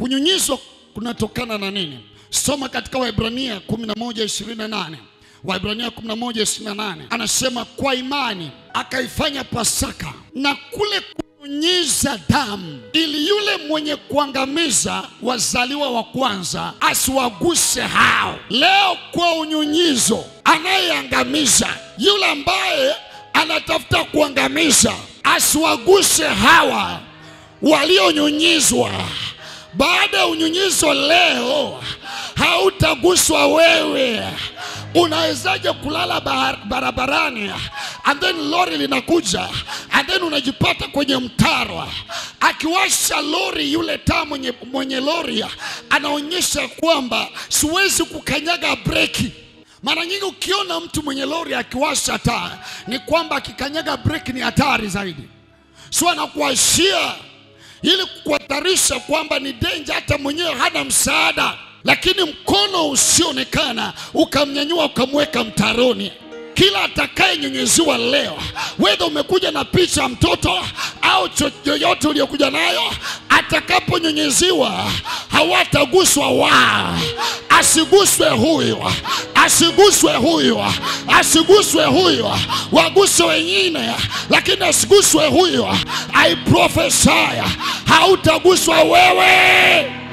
Kunyunyizwa kunatokana na nini? Soma katika Waebrania 11:28. Waebrania 11:28 anasema kwa imani akaifanya Pasaka na kule kunyunyiza damu, ili yule mwenye kuangamiza wazaliwa wa kwanza asiwaguse hao. Leo kwa unyunyizo, anayeangamiza, yule ambaye anatafuta kuangamiza, asiwaguse hawa walionyunyizwa. Baada ya unyunyizo leo, hautaguswa wewe. Unawezaje kulala barabarani and then lori linakuja and then unajipata kwenye mtaro? Akiwasha lori, yule taa mwenye lori anaonyesha kwamba siwezi kukanyaga breki. Mara nyingi ukiona mtu mwenye lori akiwasha taa, ni kwamba akikanyaga breki ni hatari zaidi. So anakuashia ili kukuhatarisha kwamba ni danger, hata mwenyewe hana msaada. Lakini mkono usionekana ukamnyanyua ukamweka mtaroni. Kila atakayenyunyiziwa leo, whether umekuja na picha ya mtoto au yoyote uliyokuja nayo, atakaponyunyiziwa hawataguswa wao. Asiguswe huyo, asiguswe huyo, asiguswe huyo. Waguse wengine lakini asiguswe huyo. I prophesy, hautaguswa wewe.